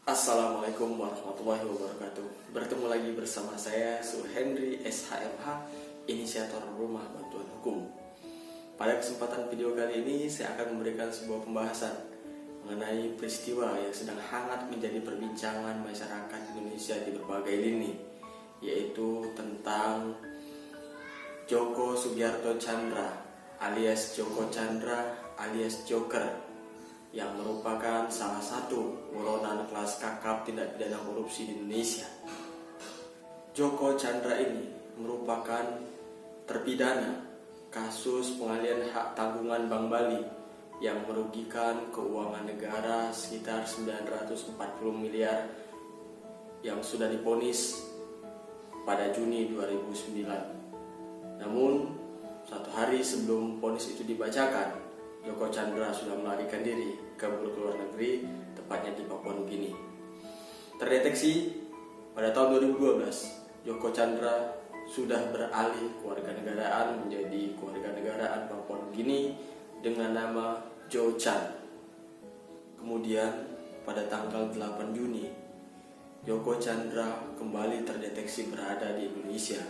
Assalamualaikum warahmatullahi wabarakatuh. Bertemu lagi bersama saya Suhendri SHMH, inisiator Rumah Bantuan Hukum. Pada kesempatan video kali ini saya akan memberikan sebuah pembahasan mengenai peristiwa yang sedang hangat menjadi perbincangan masyarakat Indonesia di berbagai lini, yaitu tentang Joko Sugiarto Tjandra alias Joko Tjandra alias Joker, yang merupakan salah satu buronan kelas kakap tindak pidana korupsi di Indonesia. Joko Tjandra ini merupakan terpidana kasus pengalihan hak tanggungan Bank Bali yang merugikan keuangan negara sekitar 940 miliar yang sudah divonis pada Juni 2009. Namun, satu hari sebelum vonis itu dibacakan, Joko Tjandra sudah melarikan diri kabur ke luar negeri, tepatnya di Papua Nugini. Terdeteksi pada tahun 2012, Joko Tjandra sudah beralih kewarganegaraan menjadi kewarganegaraan Papua Nugini dengan nama Jo Chan. Kemudian pada tanggal 8 Juni, Joko Tjandra kembali terdeteksi berada di Indonesia,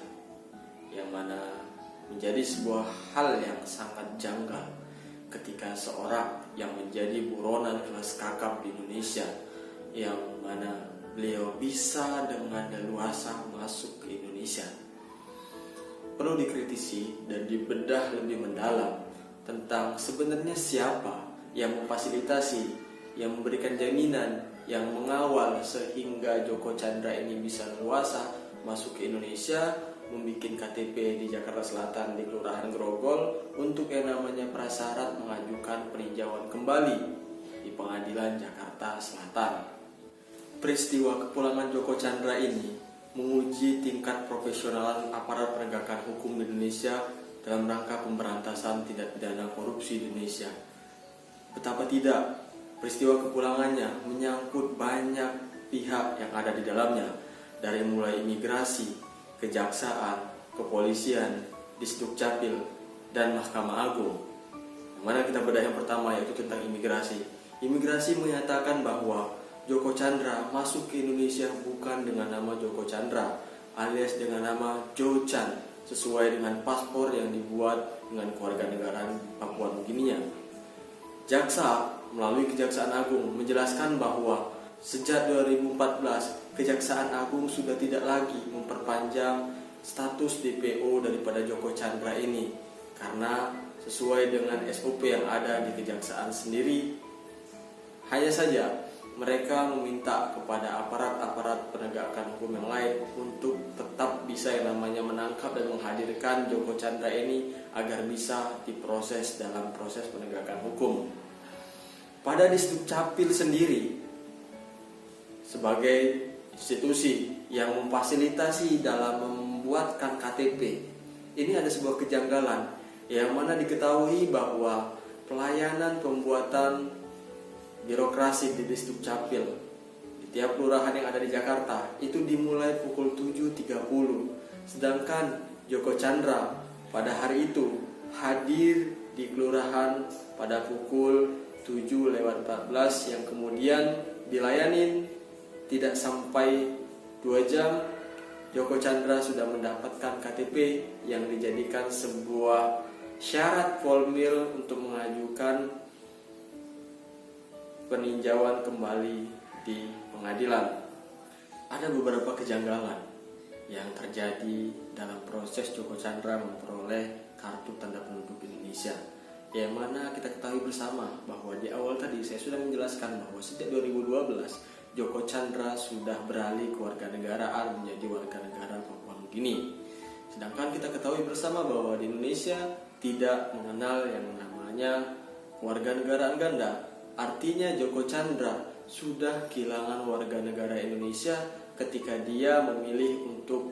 yang mana menjadi sebuah hal yang sangat janggal ketika seorang yang menjadi buronan kelas kakap di Indonesia, yang mana beliau bisa dengan leluasa masuk ke Indonesia. Perlu dikritisi dan dibedah lebih mendalam tentang sebenarnya siapa yang memfasilitasi, yang memberikan jaminan, yang mengawal sehingga Joko Tjandra ini bisa leluasa masuk ke Indonesia, membuat KTP di Jakarta Selatan di Kelurahan Grogol untuk yang namanya prasyarat mengajukan peninjauan kembali di Pengadilan Jakarta Selatan. Peristiwa kepulangan Joko Tjandra ini menguji tingkat profesionalan aparat penegakan hukum di Indonesia dalam rangka pemberantasan tindak pidana korupsi di Indonesia. Betapa tidak, peristiwa kepulangannya menyangkut banyak pihak yang ada di dalamnya, dari mulai imigrasi, kejaksaan, kepolisian, Disdukcapil, dan Mahkamah Agung. Yang mana kita bedah yang pertama, yaitu tentang imigrasi. Imigrasi menyatakan bahwa Joko Tjandra masuk ke Indonesia bukan dengan nama Joko Tjandra, alias dengan nama Jo Chan, sesuai dengan paspor yang dibuat dengan kewarganegaraan Papua Nugini. Jaksa melalui Kejaksaan Agung menjelaskan bahwa sejak 2014, Kejaksaan Agung sudah tidak lagi memperpanjang status DPO daripada Joko Tjandra ini, karena sesuai dengan SOP yang ada di Kejaksaan sendiri, hanya saja mereka meminta kepada aparat-aparat penegakan hukum yang lain untuk tetap bisa yang namanya menangkap dan menghadirkan Joko Tjandra ini agar bisa diproses dalam proses penegakan hukum. Pada Disdukcapil sendiri, sebagai institusi yang memfasilitasi dalam membuatkan KTP, ini ada sebuah kejanggalan yang mana diketahui bahwa pelayanan pembuatan birokrasi di Disdukcapil di tiap kelurahan yang ada di Jakarta itu dimulai pukul 7.30, sedangkan Joko Tjandra pada hari itu hadir di kelurahan pada pukul 7:14 yang kemudian dilayanin tidak sampai 2 jam. Joko Tjandra sudah mendapatkan KTP yang dijadikan sebuah syarat formil untuk mengajukan peninjauan kembali di pengadilan. Ada beberapa kejanggalan yang terjadi dalam proses Joko Tjandra memperoleh kartu tanda penduduk Indonesia, yang mana kita ketahui bersama bahwa di awal tadi saya sudah menjelaskan bahwa sejak 2012 Joko Tjandra sudah beralih kewarganegaraan menjadi warga negara Papua Nugini. Sedangkan kita ketahui bersama bahwa di Indonesia tidak mengenal yang namanya kewarganegaraan ganda. Artinya Joko Tjandra sudah kehilangan warga negara Indonesia ketika dia memilih untuk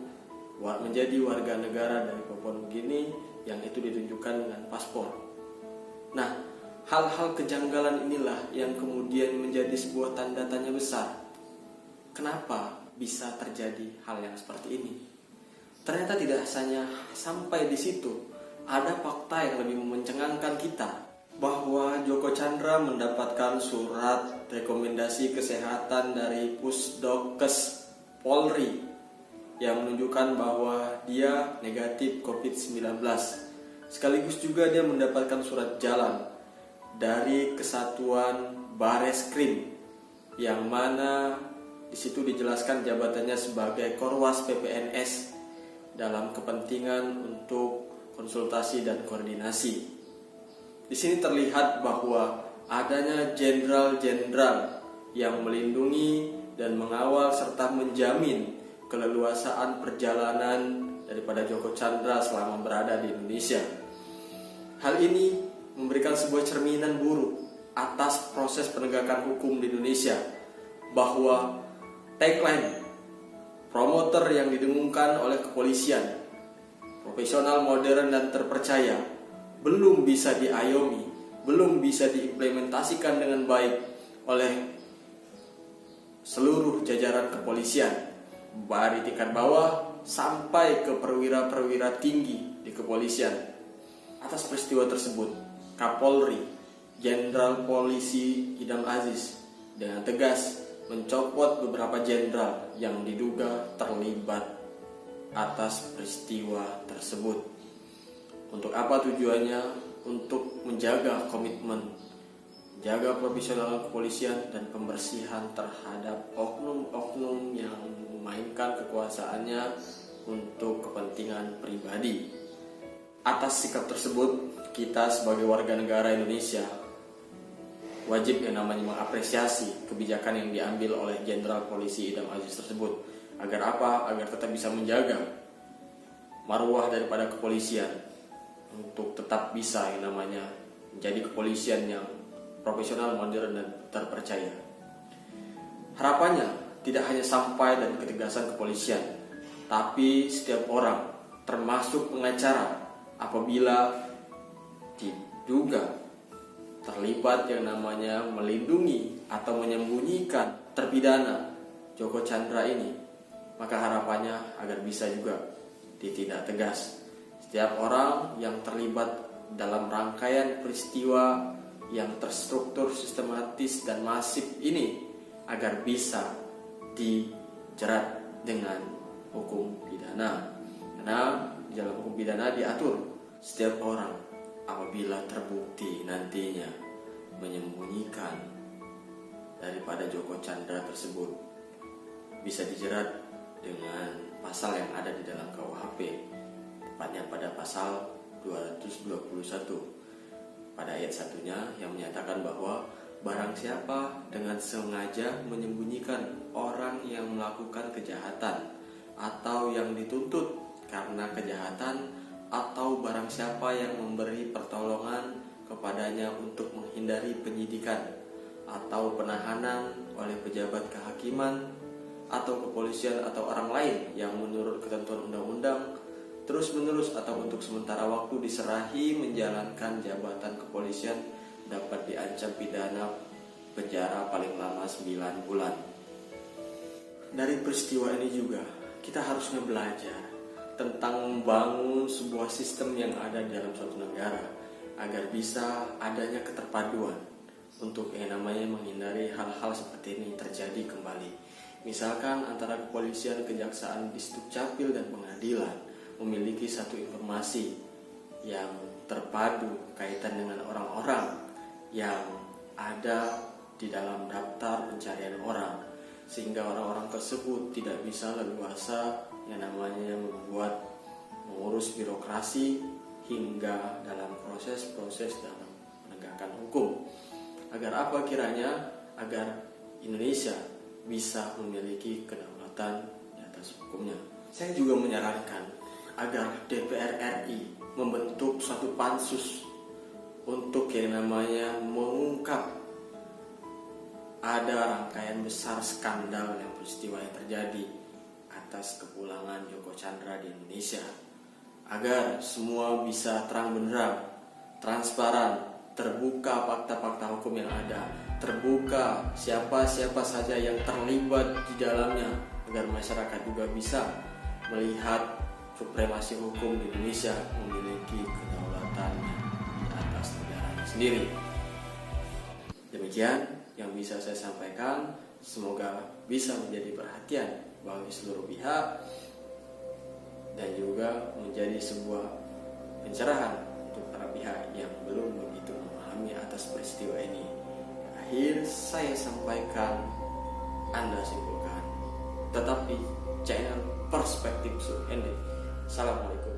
menjadi warga negara dari Papua Nugini, yang itu ditunjukkan dengan paspor. Nah, hal-hal kejanggalan inilah yang kemudian menjadi sebuah tanda tanya besar. Kenapa bisa terjadi hal yang seperti ini? Ternyata tidak hanya sampai di situ. Ada fakta yang lebih mencengangkan kita, bahwa Joko Chandra mendapatkan surat rekomendasi kesehatan dari Pusdokes Polri yang menunjukkan bahwa dia negatif COVID-19. Sekaligus juga dia mendapatkan surat jalan dari Kesatuan Bareskrim yang mana di situ dijelaskan jabatannya sebagai Korwas PPNS dalam kepentingan untuk konsultasi dan koordinasi. Di sini terlihat bahwa adanya jenderal-jenderal yang melindungi dan mengawal serta menjamin keleluasaan perjalanan daripada Joko Chandra selama berada di Indonesia. Hal ini memberikan sebuah cerminan buruk atas proses penegakan hukum di Indonesia, bahwa tagline promoter yang didengungkan oleh kepolisian, profesional, modern, dan terpercaya, belum bisa diayomi, belum bisa diimplementasikan dengan baik oleh seluruh jajaran kepolisian, dari tingkat bawah sampai ke perwira-perwira tinggi di kepolisian. Atas peristiwa tersebut, Kapolri Jenderal Polisi Idam Aziz dengan tegas mencopot beberapa jenderal yang diduga terlibat atas peristiwa tersebut. Untuk apa tujuannya? Untuk menjaga komitmen, jaga profesional kepolisian dan pembersihan terhadap oknum-oknum yang memainkan kekuasaannya untuk kepentingan pribadi. Atas sikap tersebut, kita sebagai warga negara Indonesia wajib yang namanya mengapresiasi kebijakan yang diambil oleh Jenderal Polisi Idam Aziz tersebut. Agar apa? Agar tetap bisa menjaga marwah daripada kepolisian, untuk tetap bisa yang namanya menjadi kepolisian yang profesional, modern, dan terpercaya. Harapannya tidak hanya sampai dari ketegasan kepolisian, tapi setiap orang, termasuk pengacara, apabila diduga terlibat yang namanya melindungi atau menyembunyikan terpidana Joko Chandra ini, maka harapannya agar bisa juga ditindak tegas. Setiap orang yang terlibat dalam rangkaian peristiwa yang terstruktur, sistematis, dan masif ini agar bisa dijerat dengan hukum pidana. Karena di dalam hukum pidana diatur setiap orang apabila terbukti nantinya menyembunyikan daripada Joko Chandra tersebut bisa dijerat dengan pasal yang ada di dalam KUHP, tepatnya pada pasal 221 pada ayat 1-nya yang menyatakan bahwa barang siapa dengan sengaja menyembunyikan orang yang melakukan kejahatan atau yang dituntut karena kejahatan, atau barang siapa yang memberi pertolongan kepadanya untuk menghindari penyidikan atau penahanan oleh pejabat kehakiman atau kepolisian atau orang lain yang menurut ketentuan undang-undang terus-menerus atau untuk sementara waktu diserahi menjalankan jabatan kepolisian, dapat diancam pidana penjara paling lama 9 bulan. Dari peristiwa ini juga kita harusnya belajar tentang membangun sebuah sistem yang ada di dalam suatu negara agar bisa adanya keterpaduan untuk yang namanya menghindari hal-hal seperti ini terjadi kembali. Misalkan antara kepolisian, kejaksaan, Disdukcapil, dan pengadilan memiliki satu informasi yang terpadu kaitan dengan orang-orang yang ada di dalam daftar pencarian orang, sehingga orang-orang tersebut tidak bisa leluasa yang namanya mengurus birokrasi hingga dalam proses-proses dalam penegakan hukum. Agar apa kiranya? Agar Indonesia bisa memiliki kedaulatan di atas hukumnya. Saya juga menyarankan agar DPR RI membentuk suatu pansus untuk yang namanya mengungkap ada rangkaian besar skandal yang peristiwa yang terjadi atas kepulangan Joko Chandra di Indonesia, agar semua bisa terang benderang, transparan, terbuka fakta-fakta hukum yang ada, terbuka siapa-siapa saja yang terlibat di dalamnya, agar masyarakat juga bisa melihat supremasi hukum di Indonesia memiliki kedaulatannya di atas negara sendiri. Demikian yang bisa saya sampaikan, semoga bisa menjadi perhatian bagi seluruh pihak dan juga menjadi sebuah pencerahan untuk para pihak yang belum begitu memahami atas peristiwa ini. Akhir saya sampaikan, Anda simpulkan. Tetap di channel Perspektif Suhendi. Assalamualaikum.